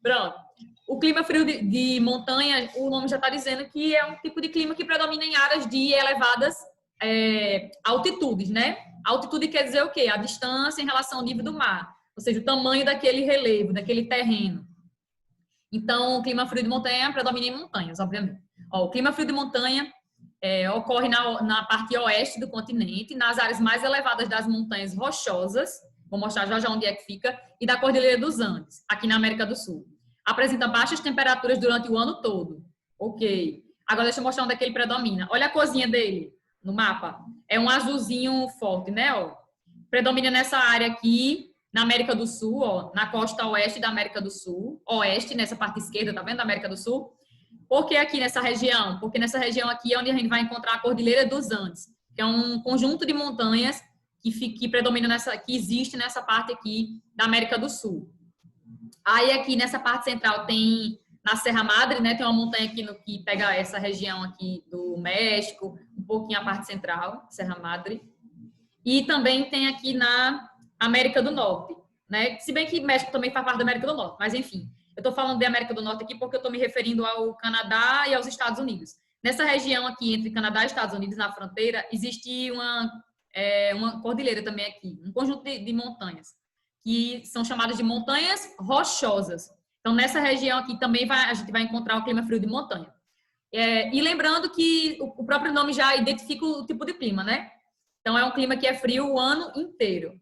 Pronto. O clima frio de montanha, o nome já está dizendo que é um tipo de clima que predomina em áreas de elevadas altitudes, né? Altitude quer dizer o quê? A distância em relação ao nível do mar, ou seja, o tamanho daquele relevo, daquele terreno. Então, o clima frio de montanha predomina em montanhas, obviamente. Ó, o clima frio de montanha ocorre na parte oeste do continente, nas áreas mais elevadas das montanhas rochosas, vou mostrar já já onde é que fica, e da Cordilheira dos Andes, aqui na América do Sul. Apresenta baixas temperaturas durante o ano todo. Ok. Agora deixa eu mostrar onde é que ele predomina. Olha a corzinha dele no mapa. É um azulzinho forte, né? Ó. Predomina nessa área aqui, na América do Sul, ó, na costa oeste da América do Sul, oeste, nessa parte esquerda, tá vendo, da América do Sul? Por que aqui nessa região? Porque nessa região aqui é onde a gente vai encontrar a Cordilheira dos Andes, que é um conjunto de montanhas que predomina que existe nessa parte aqui da América do Sul. Aí aqui nessa parte central tem na Serra Madre, né? Tem uma montanha aqui que pega essa região aqui do México, um pouquinho a parte central, Serra Madre. E também tem aqui na América do Norte, né? Se bem que México também faz parte da América do Norte, mas enfim. Eu estou falando de América do Norte aqui porque eu estou me referindo ao Canadá e aos Estados Unidos. Nessa região aqui entre Canadá e Estados Unidos, na fronteira, existe uma cordilheira também aqui, um conjunto de montanhas, que são chamadas de montanhas rochosas. Então, nessa região aqui também a gente vai encontrar o clima frio de montanha. E lembrando que o próprio nome já identifica o tipo de clima, né? Então, é um clima que é frio o ano inteiro.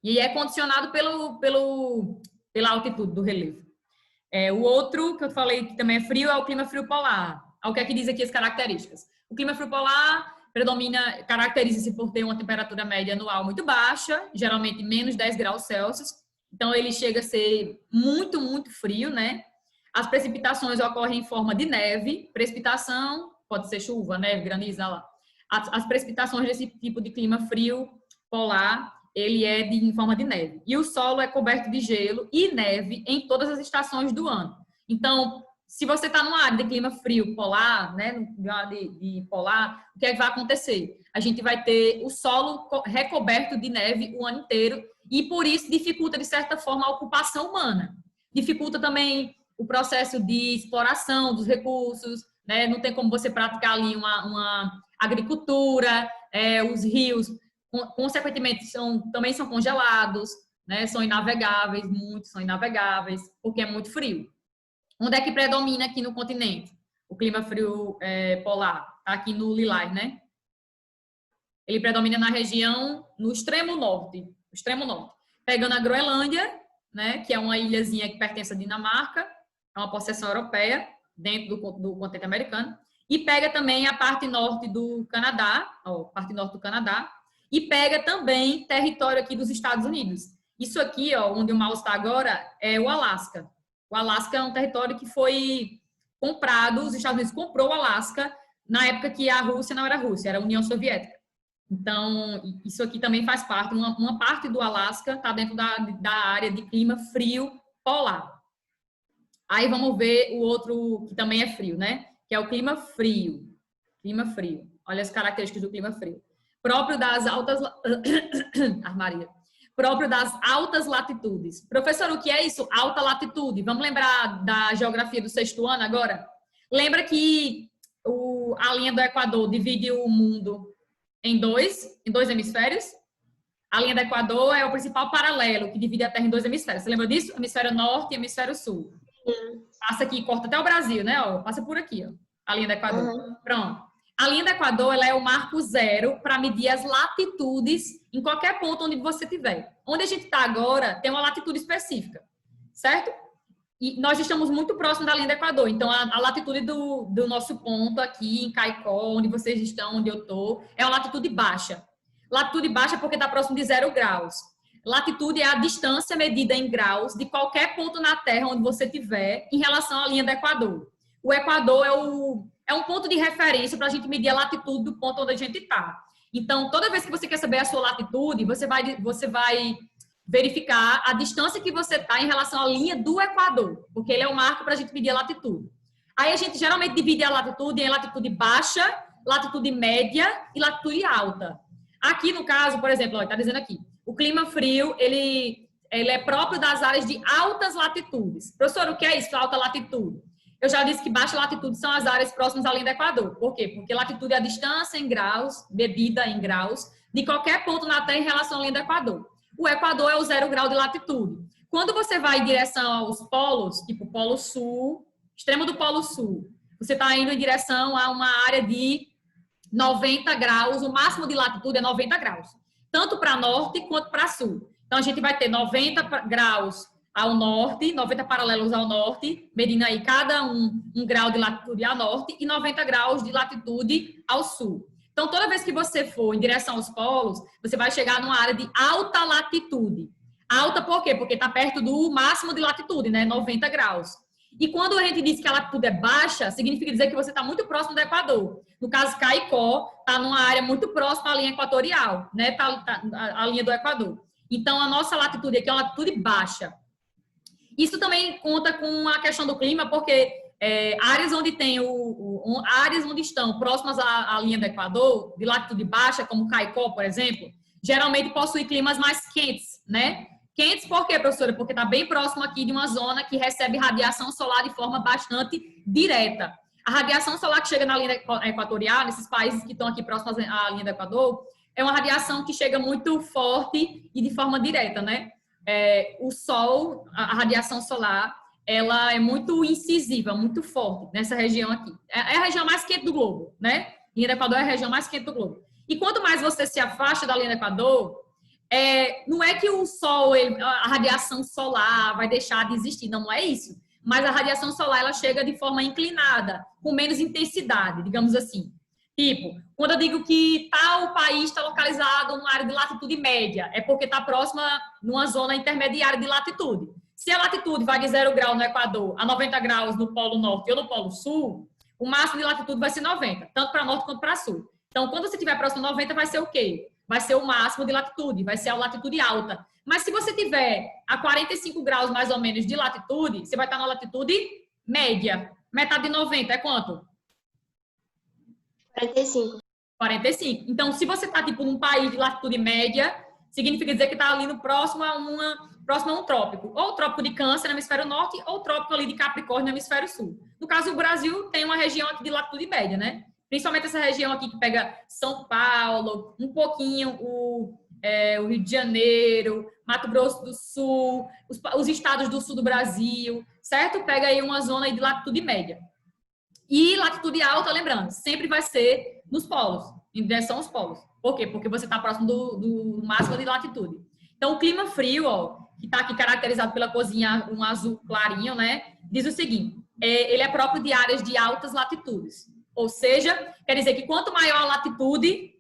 E é condicionado pela altitude do relevo. O outro que eu falei que também é frio é o clima frio polar. O que é que diz aqui as características? O clima frio polar caracteriza-se por ter uma temperatura média anual muito baixa, geralmente menos 10 graus Celsius. Então, ele chega a ser muito, muito frio, né? As precipitações ocorrem em forma de neve. Precipitação, pode ser chuva, neve, granizo, lá. As precipitações desse tipo de clima frio polar, ele é em forma de neve. E o solo é coberto de gelo e neve em todas as estações do ano. Então, se você está numa área de clima frio polar, né, numa área de polar, o que é que vai acontecer? A gente vai ter o solo recoberto de neve o ano inteiro e, por isso, dificulta, de certa forma, a ocupação humana. Dificulta também o processo de exploração dos recursos, né? Não tem como você praticar ali uma agricultura, os rios, consequentemente, também são congelados, né? São inavegáveis, muitos são inavegáveis, porque é muito frio. Onde é que predomina aqui no continente? O clima frio polar, tá aqui no lilás, né? Ele predomina na região, no extremo norte, pegando a Groenlândia, né? Que é uma ilhazinha que pertence à Dinamarca, é uma possessão europeia, dentro do continente americano, e pega também a parte norte do Canadá, e pega também território aqui dos Estados Unidos. Isso aqui, ó, onde o mouse está agora, é o Alasca. O Alasca é um território que foi comprado, os Estados Unidos comprou o Alasca na época que a Rússia não era Rússia, era a União Soviética. Então, isso aqui também faz parte, uma parte do Alasca está dentro da área de clima frio polar. Aí vamos ver o outro que também é frio, né? Que é o clima frio. Clima frio. Olha as características do clima frio. Próprio das altas... Próprio das altas latitudes. Professor, o que é isso? Alta latitude. Vamos lembrar da geografia do sexto ano agora? Lembra que a linha do Equador divide o mundo em dois hemisférios? A linha do Equador é o principal paralelo que divide a Terra em dois hemisférios. Você lembra disso? Hemisfério norte e hemisfério sul. Passa aqui, corta até o Brasil, né? Ó, passa por aqui, ó, a linha do Equador. Pronto. A linha do Equador, ela é o marco zero para medir as latitudes em qualquer ponto onde você estiver. Onde a gente está agora, tem uma latitude específica, certo? E nós estamos muito próximos da linha do Equador. Então, a latitude do nosso ponto aqui em Caicó, onde vocês estão, onde eu estou, é uma latitude baixa. Latitude baixa porque está próximo de 0 graus. Latitude é a distância medida em graus de qualquer ponto na Terra onde você estiver em relação à linha do Equador. O Equador é um ponto de referência para a gente medir a latitude do ponto onde a gente está. Então, toda vez que você quer saber a sua latitude, você vai verificar a distância que você está em relação à linha do Equador, porque ele é o marco para a gente medir a latitude. Aí a gente geralmente divide a latitude em latitude baixa, latitude média e latitude alta. Aqui no caso, por exemplo, está dizendo aqui, o clima frio, ele ele é próprio das áreas de altas latitudes. Professor, o que é isso, alta latitude? Eu já disse que baixa latitude são as áreas próximas à linha do Equador. Por quê? Porque latitude é a distância em graus, medida em graus, de qualquer ponto na Terra em relação à linha do Equador. O Equador é o 0 grau de latitude. Quando você vai em direção aos polos, tipo Polo Sul, extremo do Polo Sul, você está indo em direção a uma área de 90 graus, o máximo de latitude é 90 graus, tanto para norte quanto para sul. Então, a gente vai ter 90 graus ao norte, 90 paralelos ao norte, medindo aí cada um grau de latitude ao norte e 90 graus de latitude ao sul. Então, toda vez que você for em direção aos polos, você vai chegar numa área de alta latitude. Alta por quê? Porque está perto do máximo de latitude, né? 90 graus. E quando a gente diz que a latitude é baixa, significa dizer que você está muito próximo do Equador. No caso, Caicó está numa área muito próxima à linha equatorial, né? Tá a linha do Equador. Então, a nossa latitude aqui é uma latitude baixa. Isso também conta com a questão do clima, porque áreas onde tem áreas onde estão próximas à linha do Equador, de latitude baixa, como Caicó, por exemplo, geralmente possuem climas mais quentes, né? Quentes por quê, professora? Porque está bem próximo aqui de uma zona que recebe radiação solar de forma bastante direta. A radiação solar que chega na linha equatorial, nesses países que estão aqui próximos à linha do Equador, é uma radiação que chega muito forte e de forma direta, né? O Sol, a radiação solar, ela é muito incisiva, muito forte nessa região aqui. É a região mais quente do globo, né? A linha do Equador é a região mais quente do globo. E quanto mais você se afasta da linha do Equador, não é que o Sol, a radiação solar vai deixar de existir, não é isso. Mas a radiação solar, ela chega de forma inclinada, com menos intensidade, digamos assim. Tipo, quando eu digo que tal país está localizado numa área de latitude média, é porque está próxima numa zona intermediária de latitude. Se a latitude vai de 0 grau no Equador a 90 graus no Polo Norte ou no Polo Sul, o máximo de latitude vai ser 90, tanto para norte quanto para sul. Então, quando você estiver próximo a 90, vai ser o quê? Vai ser o máximo de latitude, vai ser a latitude alta. Mas se você tiver a 45 graus mais ou menos de latitude, você vai estar na latitude média. Metade de 90 é quanto? 45. 45. Então, se você está tipo num país de latitude média, significa dizer que está ali no próximo a um trópico. Ou o trópico de Câncer no hemisfério norte, ou o trópico ali de Capricórnio no hemisfério sul. No caso, o Brasil tem uma região aqui de latitude média, né? Principalmente essa região aqui que pega São Paulo, um pouquinho o Rio de Janeiro, Mato Grosso do Sul, os estados do sul do Brasil, certo? Pega aí uma zona aí de latitude média. E latitude alta, lembrando, sempre vai ser nos polos, em direção aos polos. Por quê? Porque você está próximo do máximo de latitude. Então, o clima frio, ó, que está aqui caracterizado pela corzinha, um azul clarinho, né? Diz o seguinte, ele é próprio de áreas de altas latitudes. Ou seja, quer dizer que quanto maior a latitude,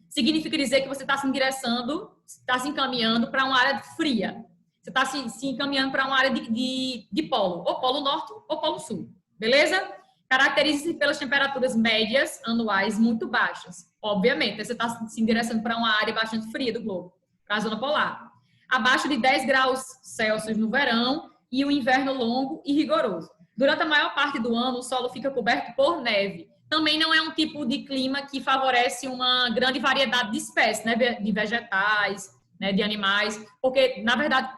significa dizer que você está se encaminhando para uma área fria. Você está se encaminhando para uma área de polo, ou polo norte ou polo sul. Beleza? Caracteriza-se pelas temperaturas médias anuais muito baixas. Obviamente, você está se endereçando para uma área bastante fria do globo, para a zona polar. Abaixo de 10 graus Celsius no verão e o inverno longo e rigoroso. Durante a maior parte do ano, o solo fica coberto por neve. Também não é um tipo de clima que favorece uma grande variedade de espécies, né? De vegetais, né? De animais, porque, na verdade,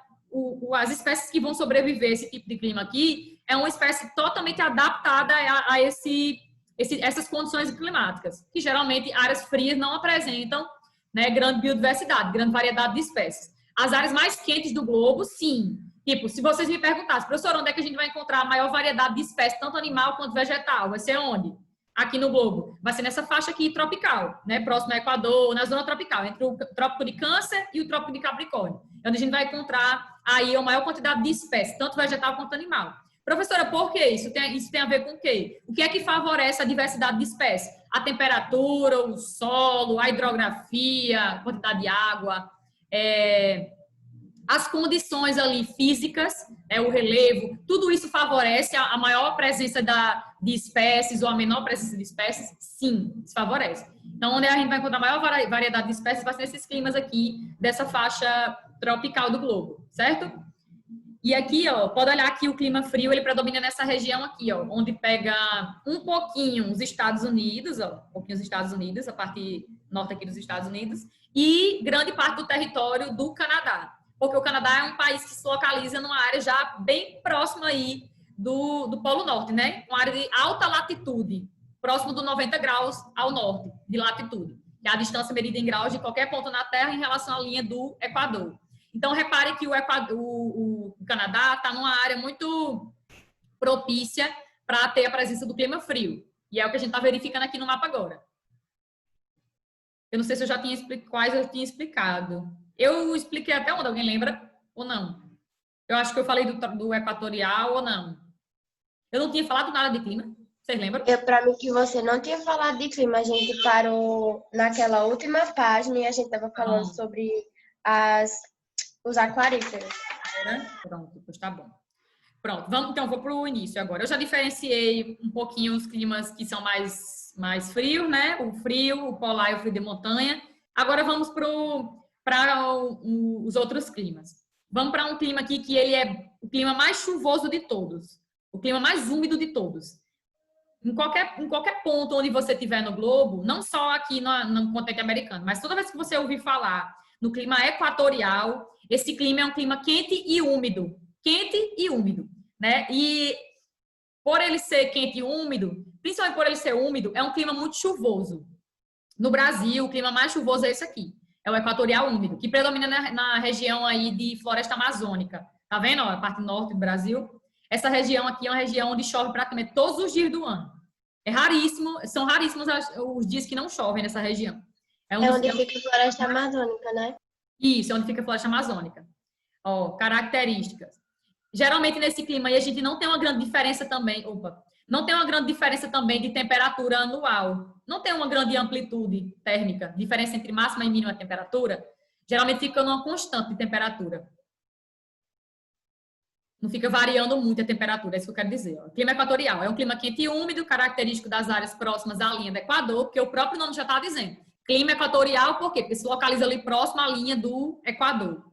as espécies que vão sobreviver a esse tipo de clima aqui é uma espécie totalmente adaptada a essas condições climáticas, que geralmente áreas frias não apresentam, né, grande biodiversidade, grande variedade de espécies. As áreas mais quentes do globo, sim. Tipo, se vocês me perguntassem, professor, onde é que a gente vai encontrar a maior variedade de espécies, tanto animal quanto vegetal? Vai ser onde? Aqui no globo. Vai ser nessa faixa aqui tropical, né? Próximo ao Equador, na zona tropical, entre o Trópico de Câncer e o Trópico de Capricórnio. É onde a gente vai encontrar aí a maior quantidade de espécies, tanto vegetal quanto animal. Professora, por que isso? Isso tem a ver com o quê? O que é que favorece a diversidade de espécies? A temperatura, o solo, a hidrografia, a quantidade de água, as condições ali físicas, o relevo, tudo isso favorece a maior presença de espécies ou a menor presença de espécies? Sim, isso favorece. Então, onde a gente vai encontrar a maior variedade de espécies vai ser nesses climas aqui, dessa faixa tropical do globo, certo? E aqui, ó, pode olhar que o clima frio, ele predomina nessa região aqui, ó, onde pega um pouquinho os Estados Unidos, ó, um pouquinho os Estados Unidos, a parte norte aqui dos Estados Unidos, e grande parte do território do Canadá. porque o Canadá é um país que se localiza numa área já bem próxima aí do Polo Norte, né? Uma área de alta latitude, próximo do 90 graus ao norte de latitude, que é a distância medida em graus de qualquer ponto na Terra em relação à linha do Equador. Então, repare que o Canadá está numa área muito propícia para ter a presença do clima frio. E é o que a gente está verificando aqui no mapa agora. Eu não sei se eu já tinha explicado, quais eu tinha explicado. Eu expliquei até onde, alguém lembra? Ou não? Eu acho que eu falei do equatorial ou não. Eu não tinha falado nada de clima. Vocês lembram? Para mim que você não tinha falado de clima, a gente parou naquela última página e a gente estava falando sobre os aquaríferos. Pronto, pois tá bom. Pronto, vamos, então, vou para o início agora. Eu já diferenciei um pouquinho os climas que são mais frios, né? O frio, o polar e o frio de montanha. Agora vamos para os outros climas. Vamos para um clima aqui que ele é o clima mais chuvoso de todos. O clima mais úmido de todos. Em qualquer ponto onde você estiver no globo, não só aqui no continente americano, mas toda vez que você ouvir falar no clima equatorial, esse clima é um clima quente e úmido. Quente e úmido, né? E por ele ser quente e úmido, principalmente por ele ser úmido, é um clima muito chuvoso. No Brasil, o clima mais chuvoso é esse aqui. É o equatorial úmido, que predomina na região aí de floresta amazônica. Tá vendo? Ó, a parte norte do Brasil. Essa região aqui é uma região onde chove praticamente todos os dias do ano. É raríssimo, são raríssimos os dias que não chovem nessa região. Onde fica a floresta amazônica, né? Isso, é onde fica a floresta amazônica. Ó, características. Geralmente nesse clima aí a gente não tem uma grande diferença também, não tem uma grande diferença também de temperatura anual. Não tem uma grande amplitude térmica, diferença entre máxima e mínima temperatura. Geralmente fica numa constante de temperatura. Não fica variando muito a temperatura, é isso que eu quero dizer. Ó. Clima equatorial é um clima quente e úmido, característico das áreas próximas à linha do Equador, porque o próprio nome já está dizendo. Clima equatorial, por quê? Porque se localiza ali próximo à linha do Equador.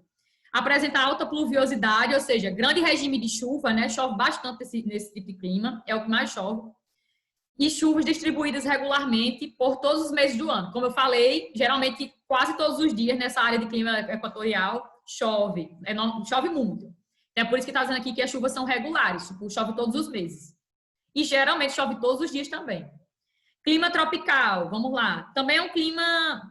Apresenta alta pluviosidade, ou seja, grande regime de chuva, né? Chove bastante nesse tipo de clima, é o que mais chove. E chuvas distribuídas regularmente por todos os meses do ano. Como eu falei, geralmente quase todos os dias nessa área de clima equatorial chove, chove muito. É por isso que está dizendo aqui que as chuvas são regulares, tipo, chove todos os meses. E geralmente chove todos os dias também. Clima tropical, vamos lá. Também é um clima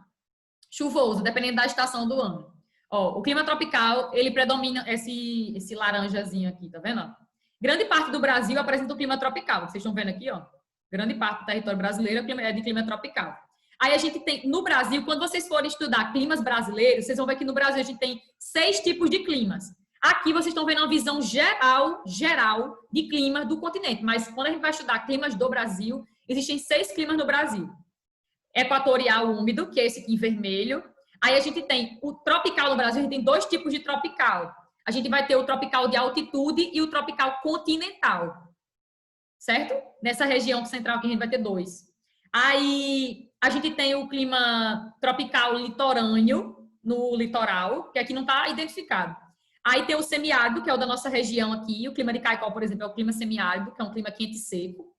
chuvoso, dependendo da estação do ano. Ó, o clima tropical, ele predomina esse laranjazinho aqui, tá vendo? Grande parte do Brasil apresenta um clima tropical. Vocês estão vendo aqui, ó. Grande parte do território brasileiro é de clima tropical. Aí a gente tem, no Brasil, quando vocês forem estudar climas brasileiros, vocês vão ver que no Brasil a gente tem 6 tipos de climas. Aqui vocês estão vendo uma visão geral de clima do continente. Mas quando a gente vai estudar climas do Brasil, existem 6 climas no Brasil. Equatorial úmido, que é esse aqui em vermelho. Aí a gente tem o tropical no Brasil, a gente tem 2 tipos de tropical. A gente vai ter o tropical de altitude e o tropical continental. Certo? Nessa região central aqui a gente vai ter 2. Aí a gente tem o clima tropical litorâneo no litoral, que aqui não está identificado. Aí tem o semiárido, que é o da nossa região aqui. O clima de Caicó, por exemplo, é o clima semiárido, que é um clima quente e seco,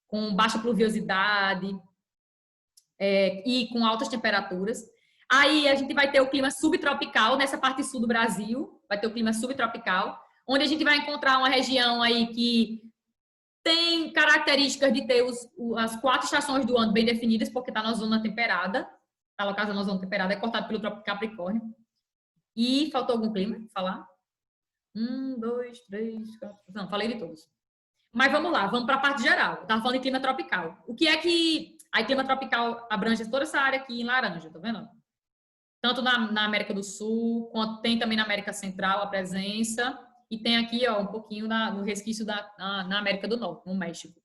com baixa pluviosidade e com altas temperaturas. Aí a gente vai ter o clima subtropical, nessa parte sul do Brasil, vai ter o clima subtropical, onde a gente vai encontrar uma região aí que tem características de ter as 4 estações do ano bem definidas, porque está na zona temperada, está localizado na zona temperada, é cortado pelo Trópico Capricórnio. E faltou algum clima? Falar? 1, 2, 3, 4... Não, falei de todos. Mas vamos lá, vamos para a parte geral. Eu estava falando de clima tropical. O que é que... Aí clima tropical abrange toda essa área aqui em laranja, tá vendo? Tanto na América do Sul, quanto tem também na América Central a presença. E tem aqui, ó, um pouquinho do resquício na América do Norte, no México.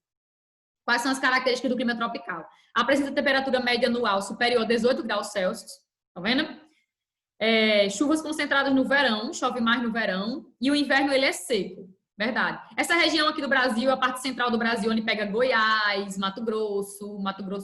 Quais são as características do clima tropical? Apresenta temperatura média anual superior a 18 graus Celsius. Tá vendo? Chuvas concentradas no verão, chove mais no verão, e o inverno ele é seco, verdade. Essa região aqui do Brasil, a parte central do Brasil, onde pega Goiás, Mato Grosso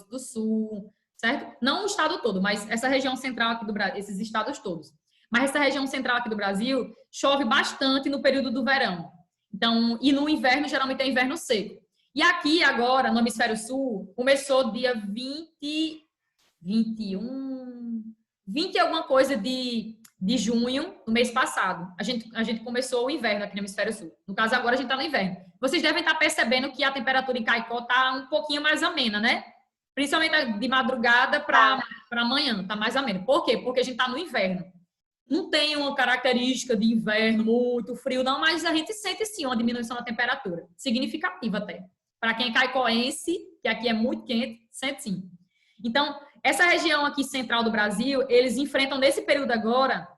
do Sul, certo? Não o estado todo, mas essa região central aqui do Brasil, esses estados todos. Mas essa região central aqui do Brasil chove bastante no período do verão. Então, e no inverno, geralmente é inverno seco. E aqui agora, no hemisfério sul, começou dia 20 e alguma coisa de de junho do mês passado. A gente começou o inverno aqui no Hemisfério Sul. No caso, agora a gente está no inverno. Vocês devem estar percebendo que a temperatura em Caicó está um pouquinho mais amena, né? Principalmente de madrugada para amanhã, está mais amena. Por quê? Porque a gente está no inverno. Não tem uma característica de inverno muito frio, não, mas a gente sente sim uma diminuição da temperatura, significativa até. Para quem é caicoense, que aqui é muito quente, sente sim. Então, essa região aqui central do Brasil, eles enfrentam nesse período agora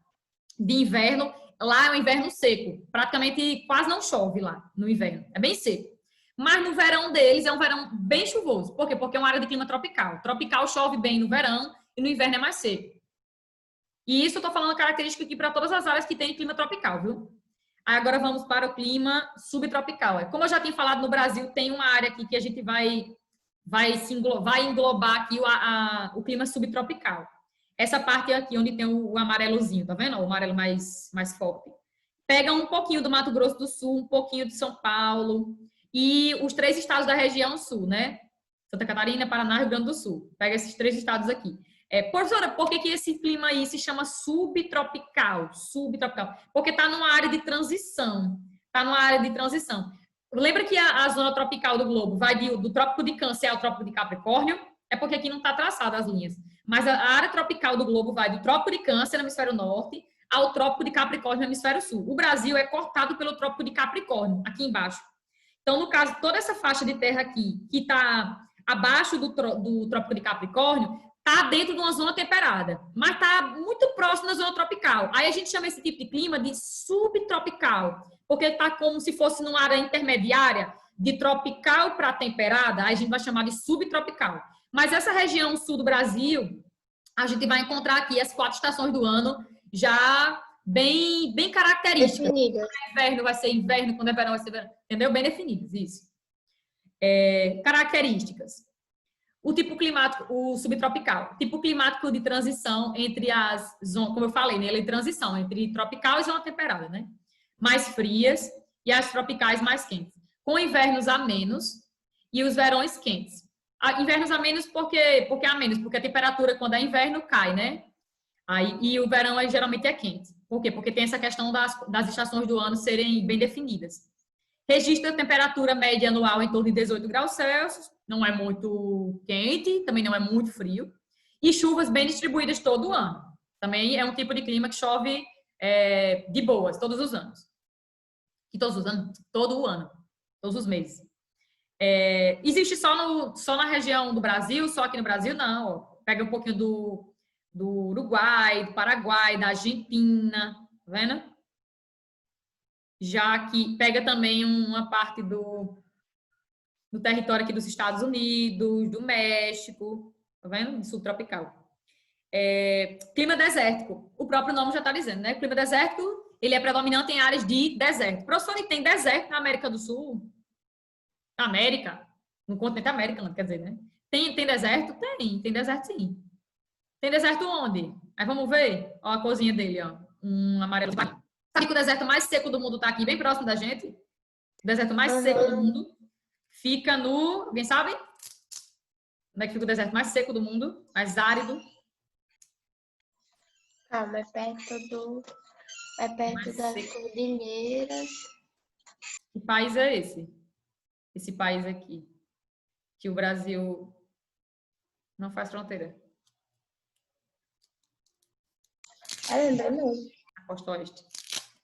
de inverno, lá é um inverno seco, praticamente quase não chove lá no inverno, é bem seco. Mas no verão deles é um verão bem chuvoso. Por quê? Porque é uma área de clima tropical. Tropical chove bem no verão e no inverno é mais seco. E isso eu estou falando característica aqui para todas as áreas que tem clima tropical, viu? Aí agora vamos para o clima subtropical. Como eu já tinha falado, no Brasil tem uma área aqui que a gente vai englobar aqui o clima subtropical. Essa parte aqui onde tem o amarelozinho, tá vendo? O amarelo mais forte. Pega um pouquinho do Mato Grosso do Sul, um pouquinho de São Paulo e os 3 estados da região sul, né? Santa Catarina, Paraná e Rio Grande do Sul. Pega esses 3 estados aqui. Professora, por que esse clima aí se chama subtropical? Subtropical. Porque está numa área de transição. Está numa área de transição. Lembra que a zona tropical do globo vai do Trópico de Câncer ao Trópico de Capricórnio? É porque aqui não está traçada as linhas. Mas a área tropical do globo vai do Trópico de Câncer, no hemisfério norte, ao Trópico de Capricórnio, no hemisfério sul. O Brasil é cortado pelo Trópico de Capricórnio, aqui embaixo. Então, no caso, toda essa faixa de terra aqui, que está abaixo do Trópico de Capricórnio, está dentro de uma zona temperada, mas está muito próximo da zona tropical. Aí a gente chama esse tipo de clima de subtropical, porque está como se fosse numa área intermediária de tropical para temperada, aí a gente vai chamar de subtropical. Mas essa região sul do Brasil, a gente vai encontrar aqui as 4 estações do ano já bem características. Definidas. Quando é inverno vai ser inverno, quando é verão vai ser verão, entendeu? Bem definidas, isso. Características. O tipo climático, o subtropical, tipo climático de transição entre as zonas, como eu falei, né? Ele é transição entre tropical e zona temperada, né? Mais frias e as tropicais mais quentes. Com invernos a menos e os verões quentes. Invernos a menos porque a menos, porque a temperatura quando é inverno cai, né? E o verão geralmente é quente. Por quê? Porque tem essa questão das estações do ano serem bem definidas. Registra a temperatura média anual em torno de 18 graus Celsius, não é muito quente, também não é muito frio, e chuvas bem distribuídas todo o ano. Também é um tipo de clima que chove de boas, todos os anos. E todos os anos? Todo o ano, todos os meses. Existe só na região do Brasil, só aqui no Brasil, não. Ó. Pega um pouquinho do Uruguai, do Paraguai, da Argentina, tá vendo? Já que pega também uma parte do território aqui dos Estados Unidos, do México, tá vendo? Subtropical. Clima desértico. O próprio nome já está dizendo, né? O clima desértico, ele é predominante em áreas de deserto. Professor, tem deserto na América do Sul? Na América? No continente americano, quer dizer, né? Tem deserto? Tem deserto sim. Tem deserto onde? Aí vamos ver. Ó a corzinha dele, ó. Um amarelo. Sabe que o deserto mais seco do mundo está aqui, bem próximo da gente? O deserto mais seco do mundo fica no... Alguém sabe? Onde é que fica o deserto mais seco do mundo? Mais árido? Calma, é perto das cordilheiras. Que país é esse? Esse país aqui. Que o Brasil não faz fronteira. Lembra não. A costa oeste.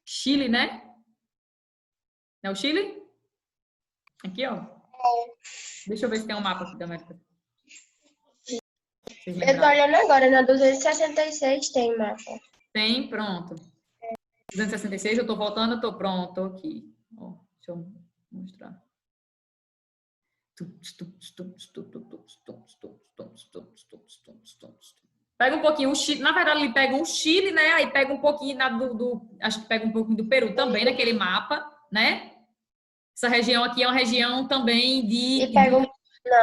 Chile, né? Não é o Chile? Aqui, ó. Deixa eu ver se tem um mapa aqui da América. Eu tô olhando agora, na 266 tem mapa. Tem, pronto. 266, eu tô voltando, eu tô pronto, tô aqui. Ó, deixa eu mostrar. Pega um pouquinho o Chile, na verdade ele pega um Chile, né? Aí pega um pouquinho acho que pega um pouquinho do Peru também naquele mapa, né? Essa região aqui é uma região também de... E pega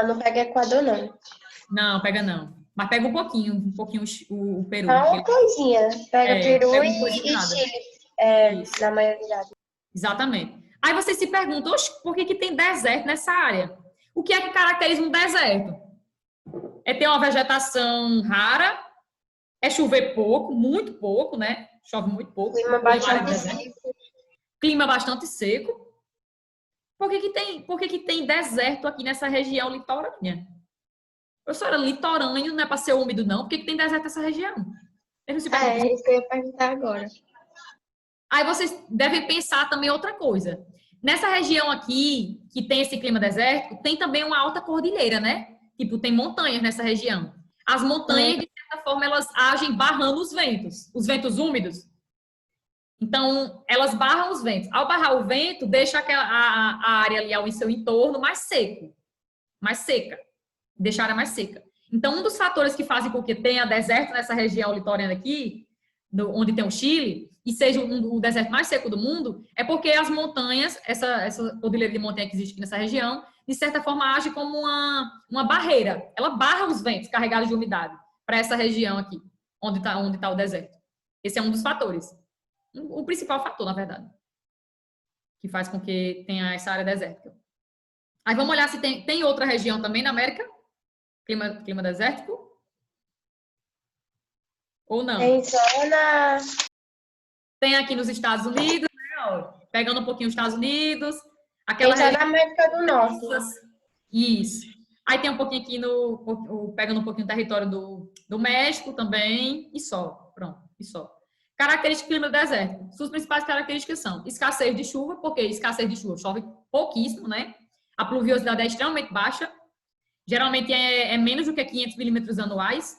não pega Equador não. Não, pega não. Mas pega um pouquinho o Peru. Uma coisinha. Pega Peru pega e Chile. Na maioridade. Exatamente. Aí você se pergunta, por que tem deserto nessa área? O que é que caracteriza um deserto? É ter uma vegetação rara, É chover pouco, muito pouco, né? Chove muito pouco. Clima bastante seco. Por que que tem deserto aqui nessa região litorânea? Professora, litorâneo não é para ser úmido, não? Por que que tem deserto nessa região? Isso que eu ia perguntar agora. Aí vocês devem pensar também outra coisa. Nessa região aqui, que tem esse clima desértico, tem também uma alta cordilheira, né? Tipo, tem montanhas nessa região. As montanhas, de certa forma, elas agem barrando os ventos úmidos. Então, elas barram os ventos. Ao barrar o vento, deixa a área ali ao seu entorno mais seco, mais seca. Deixa a área mais seca. Então, um dos fatores que fazem com que tenha deserto nessa região litorânea aqui, onde tem o Chile, e seja o deserto mais seco do mundo, é porque as montanhas, essa cordilheira de montanha que existe aqui nessa região, de certa forma age como uma barreira. Ela barra os ventos carregados de umidade para essa região aqui, onde tá o deserto. Esse é um dos fatores. O principal fator, na verdade, que faz com que tenha essa área desértica. Aí vamos olhar se tem outra região também na América, clima desértico, ou não? Tem zona... Tem aqui nos Estados Unidos, né? Pegando um pouquinho os Estados Unidos. Aquela região na América do Norte. Isso. Aí tem um pouquinho aqui pegando um pouquinho o território do México também. E só. Pronto. E só. Características do clima desértico. Suas principais características são escassez de chuva, porque escassez de chuva chove pouquíssimo, né? A pluviosidade é extremamente baixa. Geralmente é menos do que 500 milímetros anuais.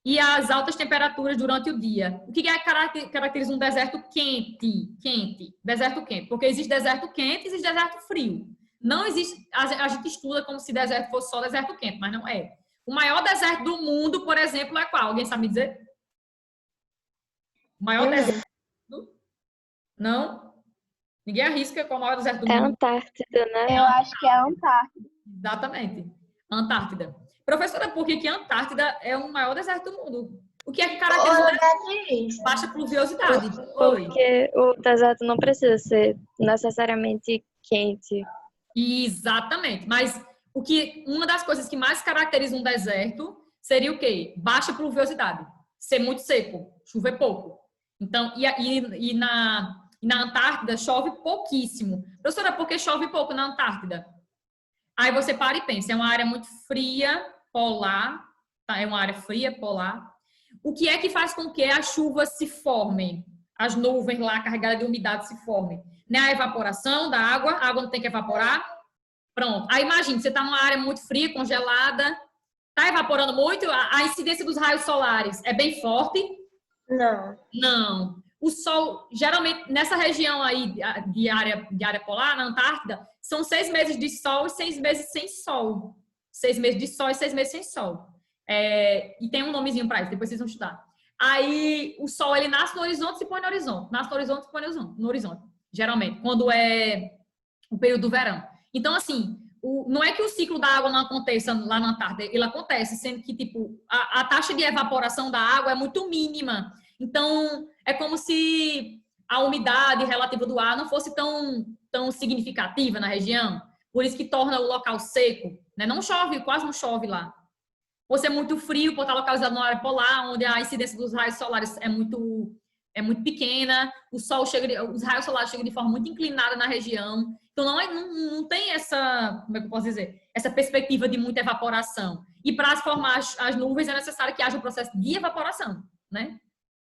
E as altas temperaturas durante o dia. O que caracteriza um deserto quente? Deserto quente. Porque existe deserto quente e existe deserto frio. Não existe... A gente estuda como se deserto fosse só deserto quente, mas não é. O maior deserto do mundo, por exemplo, é qual? Alguém sabe me dizer? O maior deserto do mundo? Não? Ninguém arrisca qual é o maior deserto do mundo? É a Antártida, né? Eu acho que é a Antártida. Exatamente. Antártida. Professora, por que a Antártida é o maior deserto do mundo? O que é que caracteriza baixa pluviosidade? Porque o deserto não precisa ser necessariamente quente. Exatamente. Mas uma das coisas que mais caracteriza um deserto seria o quê? Baixa pluviosidade. Ser muito seco, chover pouco. Então, e na Antártida chove pouquíssimo. Professora, por que chove pouco na Antártida? Aí você para e pensa, é uma área muito fria, polar, tá? É uma área fria, polar. O que é que faz com que as chuvas se formem? As nuvens lá carregadas de umidade se formem? Né? A evaporação da água, a água não tem que evaporar? Pronto. Aí imagine, você está numa área muito fria, congelada, está evaporando muito, a incidência dos raios solares é bem forte? Não. O sol, geralmente, nessa região aí de área polar, na Antártida, são 6 meses de sol e 6 meses sem sol. 6 meses de sol e 6 meses sem sol. E tem um nomezinho para isso, depois vocês vão estudar. Aí, o sol, ele nasce no horizonte e se põe no horizonte. Nasce no horizonte e se põe no horizonte. Geralmente, quando é o período do verão. Então, assim, não é que o ciclo da água não aconteça lá na Antártida, ele acontece, sendo que, tipo, a taxa de evaporação da água é muito mínima. Então, é como se a umidade relativa do ar não fosse tão significativa na região. Por isso que torna o local seco. Né? Não chove, quase não chove lá. Por ser muito frio, por estar localizado na área polar, onde a incidência dos raios solares é muito pequena, os raios solares chegam de forma muito inclinada na região. Então, não tem essa, como é que eu posso dizer? Essa perspectiva de muita evaporação. E para formar as nuvens é necessário que haja um processo de evaporação, né?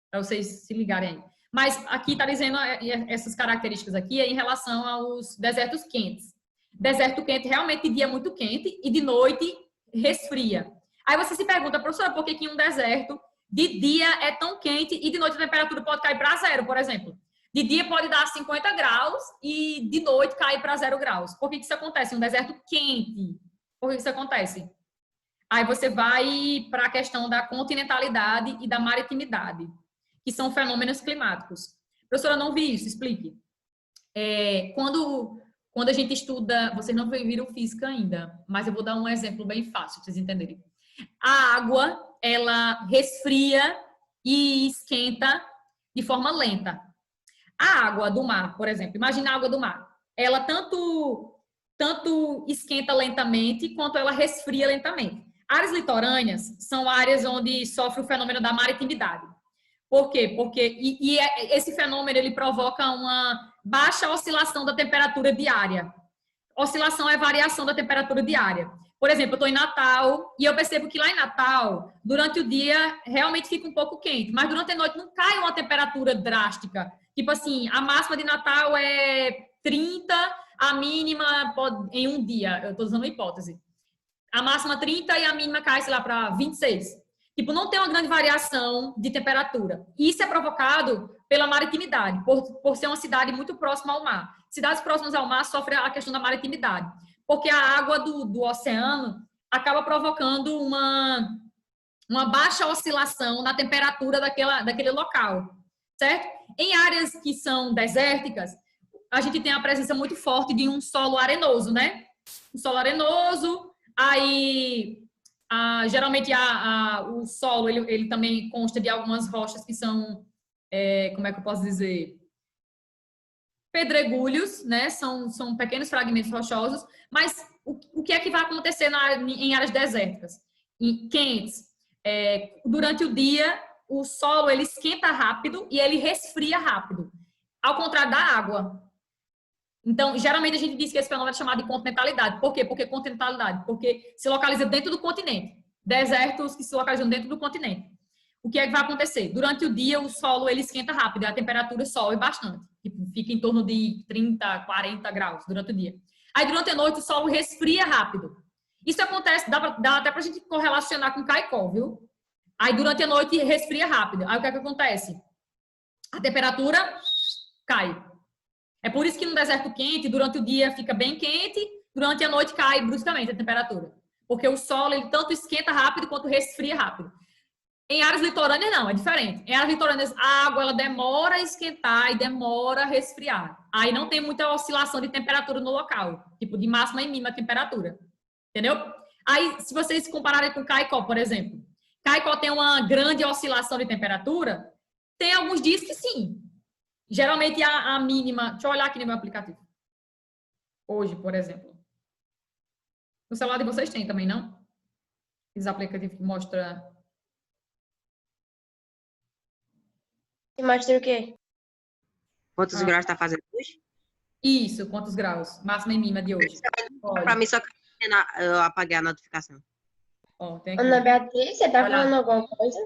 Para vocês se ligarem aí. Mas aqui está dizendo essas características aqui em relação aos desertos quentes. Deserto quente realmente de dia é muito quente e de noite resfria. Aí você se pergunta, professora, por que em um deserto de dia é tão quente e de noite a temperatura pode cair para 0, por exemplo? De dia pode dar 50 graus e de noite cair para 0 graus. Por que isso acontece em um deserto quente? Por que isso acontece? Aí você vai para a questão da continentalidade e da maritimidade, que são fenômenos climáticos. Professora, não vi isso, explique. Quando a gente estuda, vocês não viram física ainda, mas eu vou dar um exemplo bem fácil para vocês entenderem. A água, ela resfria e esquenta de forma lenta. A água do mar, por exemplo, imagina a água do mar. Ela tanto esquenta lentamente quanto ela resfria lentamente. Áreas litorâneas são áreas onde sofre o fenômeno da maritimidade. Por quê? Porque esse fenômeno ele provoca uma baixa oscilação da temperatura diária. Oscilação é variação da temperatura diária. Por exemplo, eu estou em Natal e eu percebo que lá em Natal, durante o dia, realmente fica um pouco quente, mas durante a noite não cai uma temperatura drástica. Tipo assim, a máxima de Natal é 30, a mínima pode, em um dia, eu estou usando uma hipótese. A máxima 30 e a mínima cai, sei lá, para 26. Tipo, não tem uma grande variação de temperatura. Isso é provocado pela maritimidade, por ser uma cidade muito próxima ao mar. Cidades próximas ao mar sofrem a questão da maritimidade, porque a água do oceano acaba provocando uma baixa oscilação na temperatura daquele local, certo? Em áreas que são desérticas, a gente tem a presença muito forte de um solo arenoso, né? Um solo arenoso, aí geralmente o solo ele também consta de algumas rochas que são, como é que eu posso dizer? Pedregulhos, né? São pequenos fragmentos rochosos, mas o que é que vai acontecer em áreas desérticas? Quentes. Durante o dia, o solo ele esquenta rápido e ele resfria rápido, ao contrário da água. Então, geralmente a gente diz que esse fenômeno é chamado de continentalidade. Por quê? Porque continentalidade, porque se localiza dentro do continente. Desertos que se localizam dentro do continente. O que é que vai acontecer? Durante o dia, o solo ele esquenta rápido, a temperatura sobe bastante. Fica em torno de 30, 40 graus durante o dia. Aí, durante a noite, o solo resfria rápido. Isso acontece, dá até pra gente correlacionar com Caicó, viu? Aí, durante a noite, resfria rápido. Aí, o que é que acontece? A temperatura cai. É por isso que no deserto quente, durante o dia fica bem quente, durante a noite cai bruscamente a temperatura. Porque o solo, ele tanto esquenta rápido quanto resfria rápido. Em áreas litorâneas, não, é diferente. Em áreas litorâneas, a água ela demora a esquentar e demora a resfriar. Aí não tem muita oscilação de temperatura no local, tipo de máxima e mínima temperatura. Entendeu? Aí, se vocês compararem com Caicó, por exemplo, Caicó tem uma grande oscilação de temperatura, tem alguns dias que sim. Geralmente a mínima... Deixa eu olhar aqui no meu aplicativo. Hoje, por exemplo. No celular de vocês tem também, não? Esse aplicativo que mostra... E mostra o quê? Quantos graus tá fazendo hoje? Isso, quantos graus? Máxima e mínima de hoje. Para mim, só que eu apaguei a notificação. Ó, tem aqui. Ana Beatriz, você tá Olha. falando alguma coisa?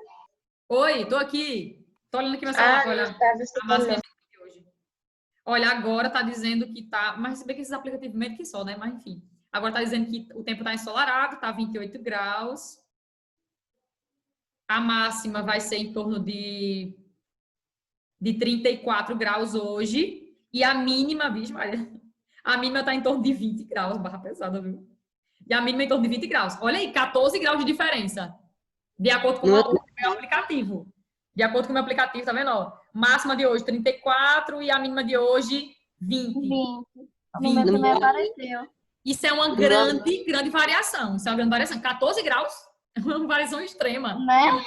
Oi, tô aqui. Tô olhando aqui meu celular. Olha, a máxima e mínima de hoje. Olha, agora tá dizendo que tá... Mas se bem que esses aplicativos meio que só, né? Mas enfim. Agora tá dizendo que o tempo tá ensolarado, tá 28 graus. A máxima vai ser em torno de 34 graus hoje. E a mínima, bicho, a mínima tá em torno de 20 graus, barra pesada, viu? E a mínima em torno de 20 graus. Olha aí, 14 graus de diferença. De acordo com o meu aplicativo. De acordo com o meu aplicativo, tá vendo? Ó, máxima de hoje 34 e a mínima de hoje 20. 20. No meu também apareceu. Isso é uma grande variação. Isso é uma grande variação. 14 graus é uma variação extrema. Né?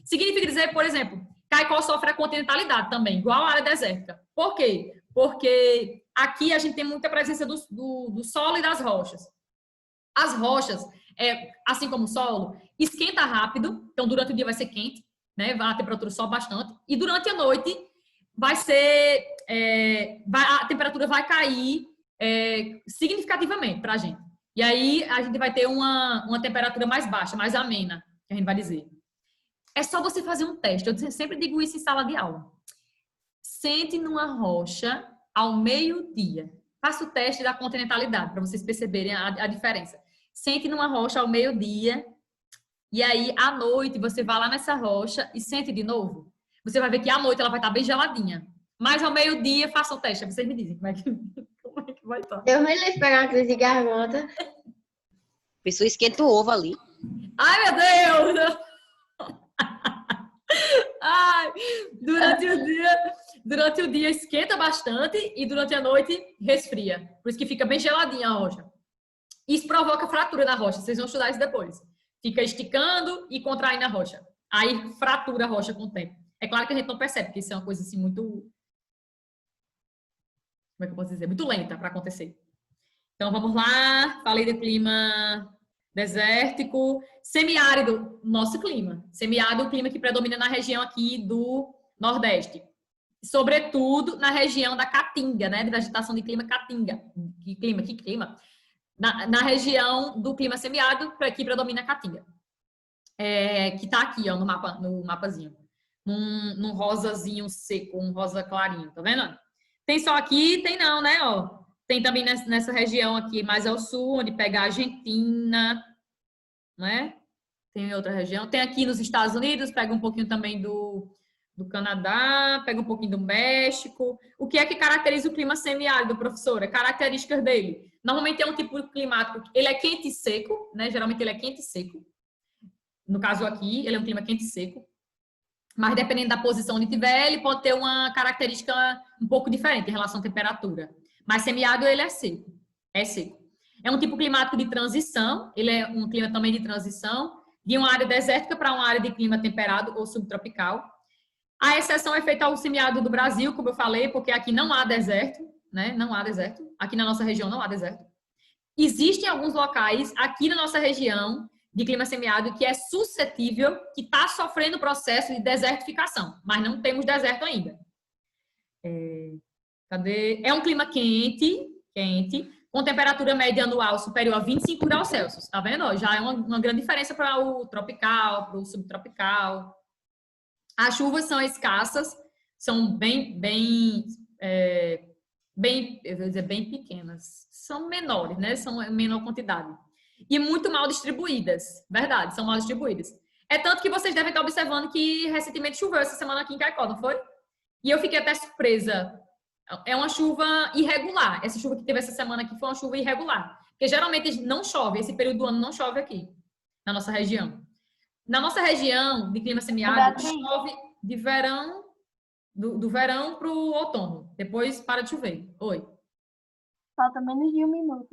Significa dizer, por exemplo, Caicó sofre a continentalidade também, igual a área desértica. Por quê? Porque aqui a gente tem muita presença do solo e das rochas. As rochas, assim como o solo, esquenta rápido, então durante o dia vai ser quente, né? A temperatura sobe bastante, e durante a noite vai ser, a temperatura vai cair significativamente para a gente. E aí a gente vai ter uma temperatura mais baixa, mais amena, que a gente vai dizer. É só você fazer um teste. Eu sempre digo isso em sala de aula. Sente numa rocha ao meio-dia. Faça o teste da continentalidade, para vocês perceberem a diferença. Sente numa rocha ao meio-dia, e aí, à noite, você vai lá nessa rocha e sente de novo. Você vai ver que à noite ela vai estar bem geladinha. Mas ao meio-dia, faça o teste. Vocês me dizem como é que vai estar. Eu me livro pegar uma crise de garganta. A pessoa esquenta o ovo ali. Ai, meu Deus! Ai, durante o dia esquenta bastante e durante a noite resfria. Por isso que fica bem geladinha a rocha. Isso provoca fratura na rocha. Vocês vão estudar isso depois. Fica esticando e contraindo a rocha. Aí fratura a rocha com o tempo. É claro que a gente não percebe, porque isso é uma coisa assim muito... Como é que eu posso dizer? Muito lenta para acontecer. Então vamos lá. Falei do clima desértico, semiárido, nosso clima. Semiárido, o clima que predomina na região aqui do Nordeste. Sobretudo na região da Caatinga, né? De vegetação de clima Caatinga. Que clima? Na região do clima semiárido, que predomina a Caatinga. Que tá aqui, ó, no mapazinho. Num rosazinho seco, um rosa clarinho, tá vendo? Tem só aqui? Tem não, né? Ó, tem também nessa região aqui, mais ao sul, onde pega a Argentina, né? Tem outra região. Tem aqui nos Estados Unidos, pega um pouquinho também do Canadá, pega um pouquinho do México. O que é que caracteriza o clima semiárido, professora? Características dele. Normalmente é um tipo climático, ele é quente e seco, né? Geralmente ele é quente e seco. No caso aqui, ele é um clima quente e seco. Mas dependendo da posição onde tiver, ele pode ter uma característica um pouco diferente em relação à temperatura. Mas semiárido, ele é seco. É seco. É um tipo climático de transição, ele é um clima também de transição, de uma área desértica para uma área de clima temperado ou subtropical. A exceção é feita ao semiárido do Brasil, como eu falei, porque aqui não há deserto, né? Não há deserto. Aqui na nossa região não há deserto. Existem alguns locais aqui na nossa região de clima semiárido que é suscetível, que está sofrendo o processo de desertificação, mas não temos deserto ainda. É um clima quente, com temperatura média anual superior a 25 graus Celsius, tá vendo? Já é uma grande diferença para o tropical, para o subtropical. As chuvas são escassas, são bem pequenas, são menores, né? São em menor quantidade. E muito mal distribuídas, verdade, são mal distribuídas. É tanto que vocês devem estar observando que recentemente choveu essa semana aqui em Caicó, não foi? E eu fiquei até surpresa. É uma chuva irregular. Essa chuva que teve essa semana aqui foi uma chuva irregular. Porque geralmente não chove, esse período do ano não chove aqui, na nossa região. Na nossa região de clima semiárido, chove de verão, do verão para o outono. Depois para de chover. Oi. Falta menos de 1 minuto.